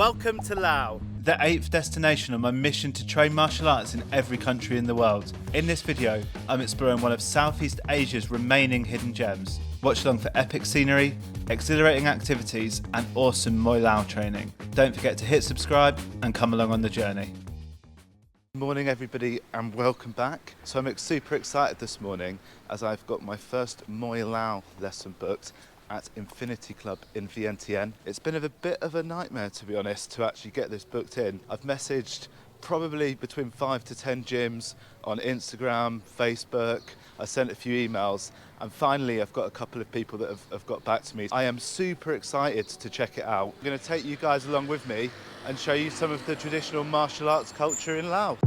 Welcome to Laos, the 8th destination on my mission to train martial arts in every country in the world. In this video, I'm exploring one of Southeast Asia's remaining hidden gems. Watch along for epic scenery, exhilarating activities, and awesome Muay Lao training. Don't forget to hit subscribe and come along on the journey. Good morning everybody and welcome back. So I'm super excited this morning as I've got my first Muay Lao lesson booked at Infinity Club in Vientiane. It's been a bit of a nightmare, to be honest, to actually get this booked in. I've messaged probably between 5 to 10 gyms on Instagram, Facebook. I sent a few emails and finally I've got a couple of people that have got back to me. I am super excited to check it out. I'm going to take you guys along with me and show you some of the traditional martial arts culture in Laos.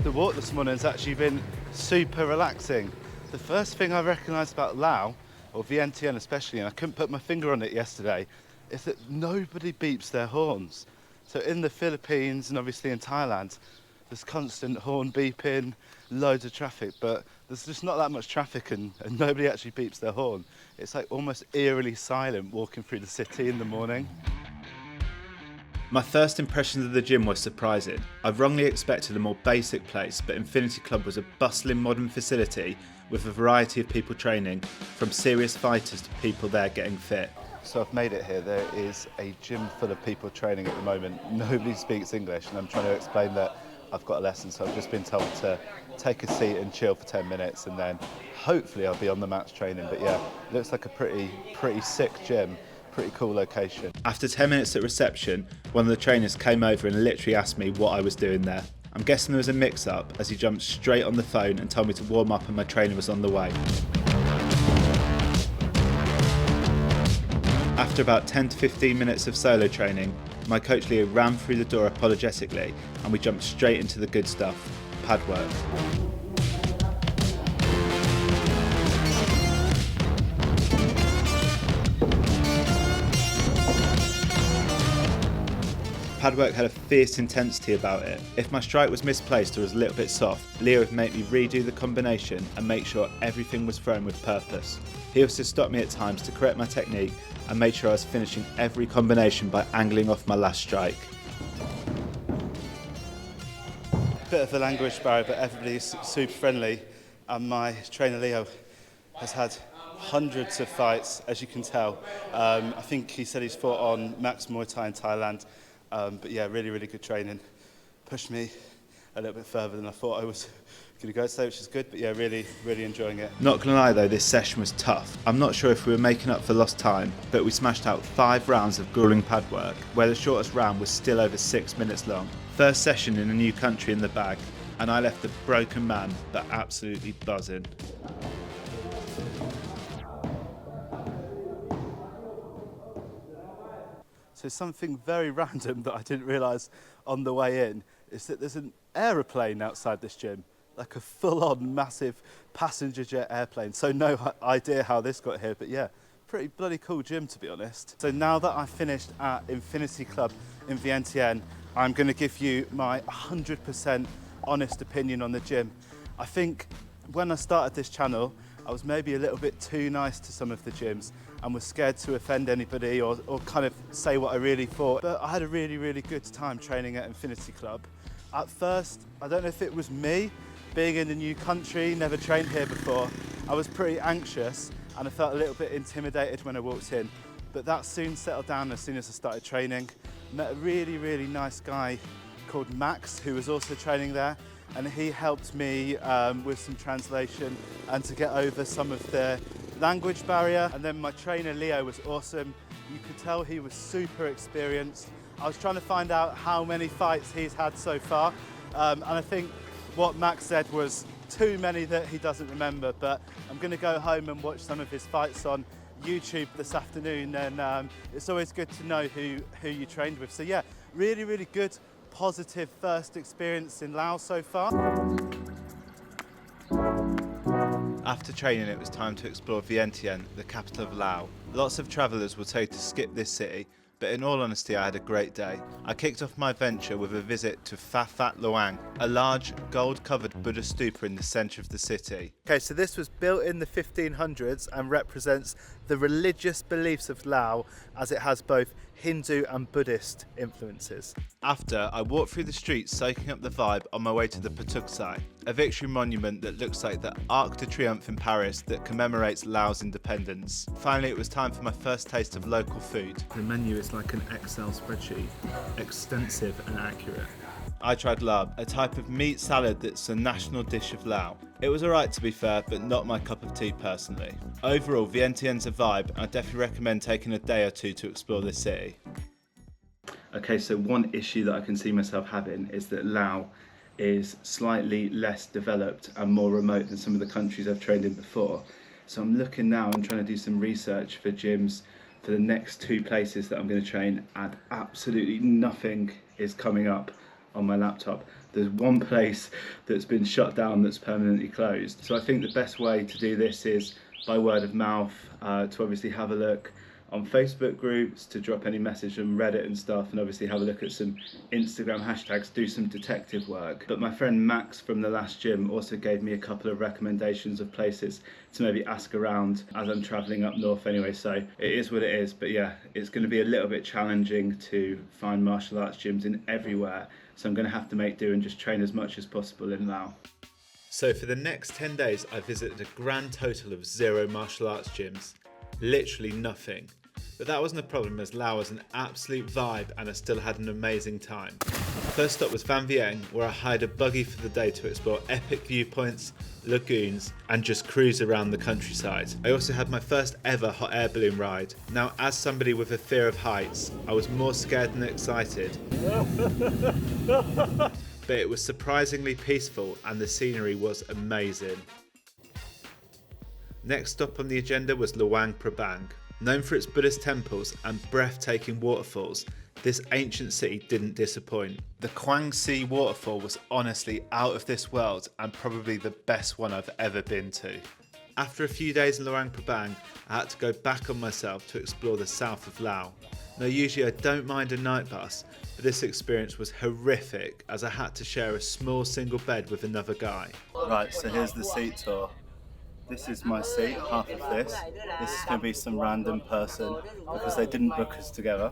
The walk this morning has actually been super relaxing. The first thing I recognised about Laos, or Vientiane especially, and I couldn't put my finger on it yesterday, is that nobody beeps their horns. So in the Philippines and obviously in Thailand, there's constant horn beeping, loads of traffic, but there's just not that much traffic and nobody actually beeps their horn. It's like almost eerily silent walking through the city in the morning. My first impressions of the gym were surprising. I wrongly expected a more basic place, but Infinity Club was a bustling modern facility with a variety of people training, from serious fighters to people there getting fit. So I've made it here. There is a gym full of people training at the moment. Nobody speaks English and I'm trying to explain that I've got a lesson, so I've just been told to take a seat and chill for 10 minutes and then hopefully I'll be on the mats training. But yeah, it looks like a pretty sick gym. Pretty cool location. After 10 minutes at reception, one of the trainers came over and literally asked me what I was doing there. I'm guessing there was a mix-up as he jumped straight on the phone and told me to warm up and my trainer was on the way. After about 10 to 15 minutes of solo training, my coach Leo ran through the door apologetically and we jumped straight into the good stuff, pad work. Pad work had a fierce intensity about it. If my strike was misplaced or was a little bit soft, Leo would make me redo the combination and make sure everything was thrown with purpose. He also stopped me at times to correct my technique and made sure I was finishing every combination by angling off my last strike. Bit of a language barrier, but everybody's super friendly and my trainer Leo has had hundreds of fights, as you can tell. I think he said he's fought on Max Muay Thai in Thailand. But yeah, really good training. Pushed me a little bit further than I thought I was going to go today, which is good. But yeah, really enjoying it. Not going to lie though, this session was tough. I'm not sure if we were making up for lost time, but we smashed out 5 rounds of grueling pad work, where the shortest round was still over 6 minutes long. First session in a new country in the bag, and I left a broken man, but absolutely buzzing. So something very random that I didn't realise on the way in is that there's an aeroplane outside this gym, like a full-on massive passenger jet airplane. So no idea how this got here, but yeah, pretty bloody cool gym to be honest. So now that I've finished at Infinity Club in Vientiane, I'm going to give you my 100% honest opinion on the gym. I think when I started this channel, I was maybe a little bit too nice to some of the gyms and was scared to offend anybody or kind of say what I really thought. But I had a really good time training at Infinity Club. At first, I don't know if it was me, being in a new country, never trained here before, I was pretty anxious and I felt a little bit intimidated when I walked in. But that soon settled down as soon as I started training. Met a really nice guy called Max, who was also training there. And he helped me with some translation and to get over some of the language barrier. And then my trainer Leo was awesome. You could tell he was super experienced. I was trying to find out how many fights he's had so far. And I think what Max said was too many that he doesn't remember, but I'm gonna go home and watch some of his fights on YouTube this afternoon. And it's always good to know who you trained with. So yeah, really good, positive first experience in Laos so far. After training, it was time to explore Vientiane, the capital of Laos. Lots of travellers will tell you to skip this city, but in all honesty I had a great day. I kicked off my venture with a visit to Pha Phat Luang, a large gold-covered Buddha stupa in the centre of the city. Okay, so this was built in the 1500s and represents the religious beliefs of Laos, as it has both Hindu and Buddhist influences. After, I walked through the streets soaking up the vibe on my way to the Patuxai, a victory monument that looks like the Arc de Triomphe in Paris that commemorates Laos' independence. Finally, it was time for my first taste of local food. The menu is like an Excel spreadsheet, extensive and accurate. I tried lab, a type of meat salad that's a national dish of Laos. It was alright to be fair, but not my cup of tea personally. Overall, Vientiane's a vibe, and I definitely recommend taking a day or two to explore this city. Okay, so one issue that I can see myself having is that Laos is slightly less developed and more remote than some of the countries I've trained in before. So I'm looking now and trying to do some research for gyms for the next 2 places that I'm going to train, and absolutely nothing is coming up on my laptop. There's one place that's been shut down that's permanently closed. So I think the best way to do this is by word of mouth, to obviously have a look on Facebook groups, to drop any message on Reddit and stuff, and obviously have a look at some Instagram hashtags, do some detective work. But my friend Max from the last gym also gave me a couple of recommendations of places to maybe ask around as I'm travelling up north anyway, so it is what it is. But yeah, it's going to be a little bit challenging to find martial arts gyms in everywhere, so I'm going to have to make do and just train as much as possible in Laos. So for the next 10 days I visited a grand total of 0 martial arts gyms. Literally nothing. But that wasn't a problem, as Laos was an absolute vibe and I still had an amazing time. First stop was Van Vieng, where I hired a buggy for the day to explore epic viewpoints, lagoons and just cruise around the countryside. I also had my first ever hot air balloon ride. Now, as somebody with a fear of heights, I was more scared than excited. But it was surprisingly peaceful and the scenery was amazing. Next stop on the agenda was Luang Prabang. Known for its Buddhist temples and breathtaking waterfalls, this ancient city didn't disappoint. The Quang Si waterfall was honestly out of this world and probably the best one I've ever been to. After a few days in Luang Prabang, I had to go back on myself to explore the south of Laos. Now usually I don't mind a night bus, but this experience was horrific as I had to share a small single bed with another guy. Right, so here's the seat tour. This is my seat, half of this. This is going to be some random person because they didn't book us together.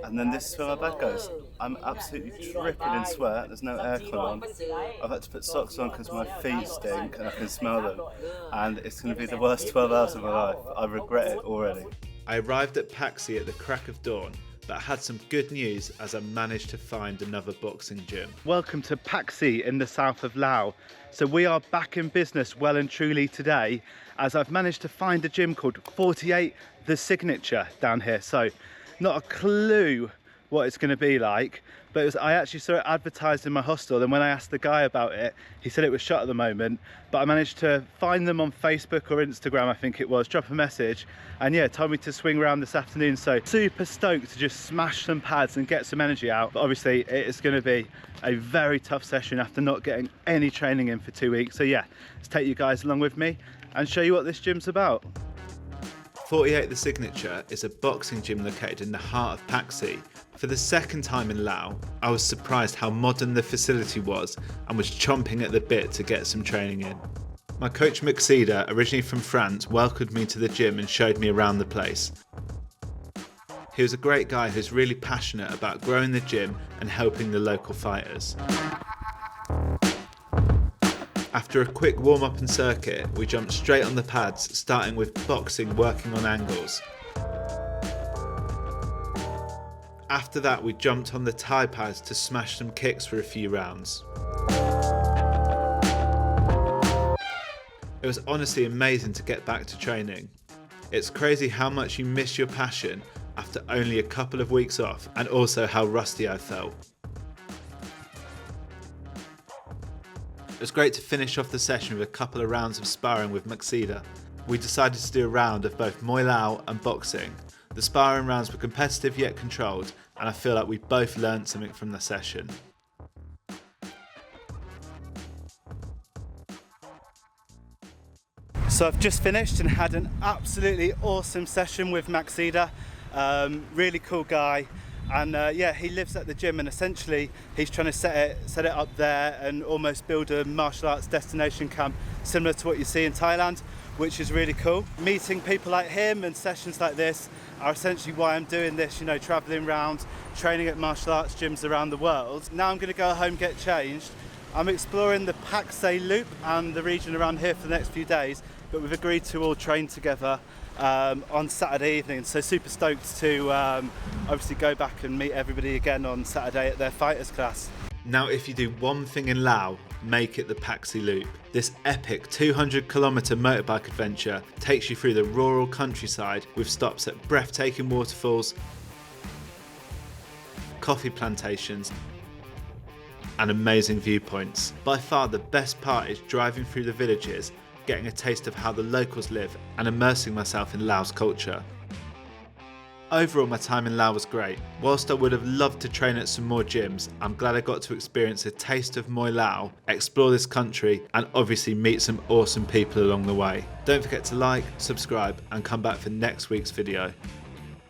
And then this is where my bed goes. I'm absolutely dripping in sweat, there's no aircon on. I've had to put socks on because my feet stink and I can smell them. And it's going to be the worst 12 hours of my life. I regret it already. I arrived at Paxi at the crack of dawn, but I had some good news as I managed to find another boxing gym. Welcome to Paxi in the south of Laos. So we are back in business well and truly today, as I've managed to find a gym called 48 The Signature down here. So not a clue what it's going to be like, but I actually saw it advertised in my hostel, and when I asked the guy about it, he said it was shut at the moment, but I managed to find them on Facebook or Instagram, I think it was, drop a message, and yeah, told me to swing around this afternoon. So super stoked to just smash some pads and get some energy out. But obviously it is going to be a very tough session after not getting any training in for 2 weeks. So yeah, let's take you guys along with me and show you what this gym's about. 48 The Signature is a boxing gym located in the heart of Paxi. For the second time in Laos, I was surprised how modern the facility was and was chomping at the bit to get some training in. My coach Maxida, originally from France, welcomed me to the gym and showed me around the place. He was a great guy who's really passionate about growing the gym and helping the local fighters. After a quick warm-up and circuit, we jumped straight on the pads, starting with boxing, working on angles. After that, we jumped on the Thai pads to smash some kicks for a few rounds. It was honestly amazing to get back to training. It's crazy how much you miss your passion after only a couple of weeks off, and also how rusty I felt. It was great to finish off the session with a couple of rounds of sparring with Maxida. We decided to do a round of both Muay Lao and boxing. The sparring rounds were competitive yet controlled, and I feel like we both learned something from the session. So I've just finished and had an absolutely awesome session with Maxida. Really cool guy. And yeah, he lives at the gym, and essentially he's trying to set it up there and almost build a martial arts destination camp similar to what you see in Thailand, which is really cool. Meeting people like him and sessions like this are essentially why I'm doing this, you know, traveling around, training at martial arts gyms around the world. Now I'm going to go home, get changed. I'm exploring the Pak Se Loop and the region around here for the next few days, but we've agreed to all train together on Saturday evening, so super stoked to obviously go back and meet everybody again on Saturday at their fighters class. Now, if you do one thing in Laos, make it the Pak Se Loop. This epic 200-kilometre motorbike adventure takes you through the rural countryside with stops at breathtaking waterfalls, coffee plantations and amazing viewpoints. By far the best part is driving through the villages, getting a taste of how the locals live and immersing myself in Laos culture. Overall, my time in Laos was great. Whilst I would have loved to train at some more gyms, I'm glad I got to experience a taste of Moi Lao, explore this country and obviously meet some awesome people along the way. Don't forget to like, subscribe and come back for next week's video.